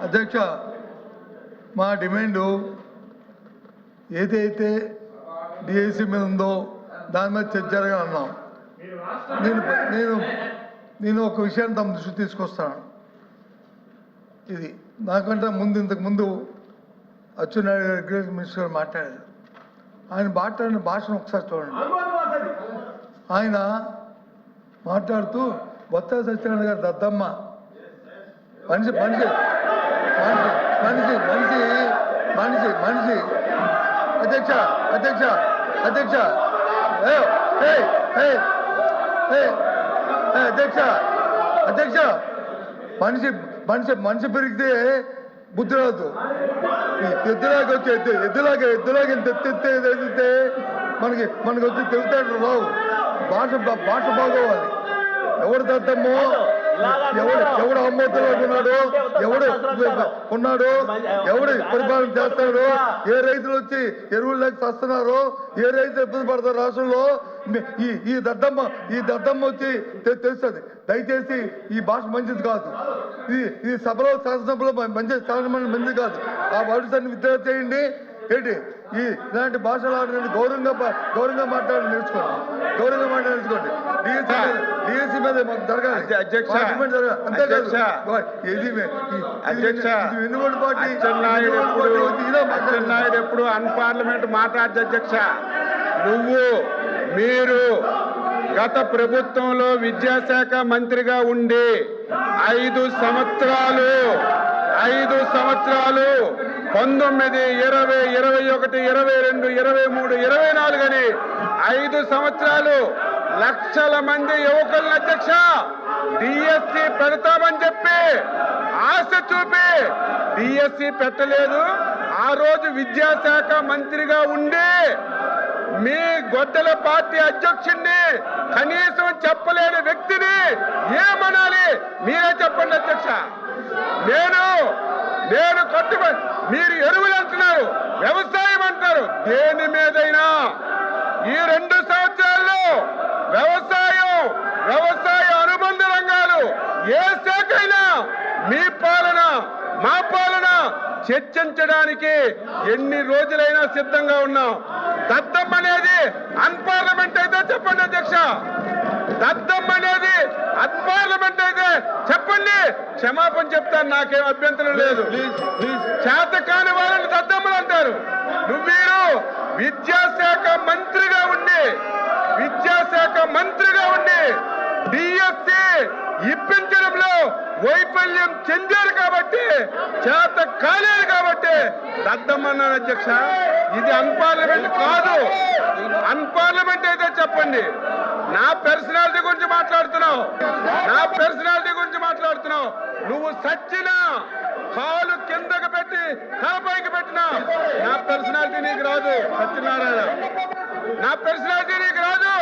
అధ్యక్ష మా డిమాండు ఏదైతే డిఐసి మీద ఉందో దాని మీద చర్చ జరగాలి అన్నాం. నేను ఒక విషయాన్ని తమ దృష్టి తీసుకొస్తాను. ఇది నాకంటే ఇంతకు ముందు అచ్చెన్నాయుడు గారు అగ్రికల్చర్ మినిస్టర్ గారు మాట్లాడారు. ఆయన మాట్లాడిన భాషను ఒకసారి చూడండి. ఆయన మాట్లాడుతూ బొత్స సత్యనారాయణ గారు దద్దమ్మ మనిషి మనిషి మనిషి మనిషి మనిషి మనిషి అధ్యక్ష అధ్యక్ష అధ్యక్ష అధ్యక్ష అధ్యక్ష మనిషి మనిషి మనిషి పెరిగితే బుద్ధి రాదు. ఎద్దులాగా వచ్చి ఎద్దులాగా ఎత్తితే మనకి వచ్చి తెలుగుతాడు రావు. భాష బాగోవాలి. ఎవడు దద్దమ్మో ఎవడు అమ్మోతులో ఉన్నాడు, ఎవడు ఉన్నాడు, ఎవడు పరిపాలన చేస్తాడు, ఏ రైతులు వచ్చి ఎరువులు లేక వస్తున్నారు, ఏ రైతులు ఇబ్బంది పడతారు రాష్ట్రంలో. ఈ దద్దమ్మ వచ్చి తెలుస్తుంది. దయచేసి ఈ భాష మంచిది కాదు. ఈ సభలో శాసనసభలో మంచిది కాదు. ఆ భాషాన్ని విద్య చేయండి. ఏంటి ఇలాంటి భాషలు గౌరవంగా మాట్లాడి నేర్చుకోండి. డిఎస్సీ మీద జరగాలి. అచ్చెన్నాయుడు ఎప్పుడు అన్పార్లమెంట్ మాట్లాడదు అధ్యక్ష. మీరు గత ప్రభుత్వంలో విద్యాశాఖ మంత్రిగా ఉండి 5 సంవత్సరాలు 19, 20, 21, 22, 23, 24 అని 5 సంవత్సరాలు లక్షల మంది యువకులను అధ్యక్ష డిఎస్సి పెడతామని చెప్పి ఆశ చూపి డిఎస్సి పెట్టలేదు. ఆ రోజు విద్యాశాఖ మంత్రిగా ఉండి మీ గొడ్డల పార్టీ అధ్యక్షుడిని కనీసం చెప్పలేని వ్యక్తిని ఏమనాలి మీరే చెప్పండి అధ్యక్ష. నేను మీరు ఎరువులు అంటున్నారు, వ్యవసాయం అంటారు. దేని మీదైనా ఈ 2 సంవత్సరాల్లో వ్యవసాయ అనుబంధ రంగాలు ఏ శాఖ అయినా మీ పాలన మా పాలన చర్చించడానికి ఎన్ని రోజులైనా సిద్ధంగా ఉన్నాం. దద్దమ్మ అనేది అన్పార్లమెంట్ అయితే చెప్పండి అధ్యక్ష. దద్దమ్మ అనేది అన్పార్లమెంట్ అయితే చెప్పండి, క్షమాపణ చెప్తాను, నాకేం అభ్యంతరం లేదు. చేతకాని వాళ్ళని దద్దమ్మలు అంటారు. మీరు విద్యాశాఖ మంత్రిగా ఉండి డిఎస్సి ఇప్పించడంలో వైఫల్యం చెందారు కాబట్టి, చేత కాలేదు కాబట్టి దద్దమ్మన్నాను అధ్యక్ష. ఇది అన్పార్లమెంట్ కాదు. అన్పార్లమెంట్ అయితే చెప్పండి. నా పర్సనాలిటీ గురించి మాట్లాడుతున్నావు. నువ్వు సచ్చినా కాలు కిందకు పెట్టి తలపైకి పెట్టినా నా పర్సనాలిటీ నీకు రాదు సత్యనారాయణ. నా పర్సనాలిటీ నీకు రాదు.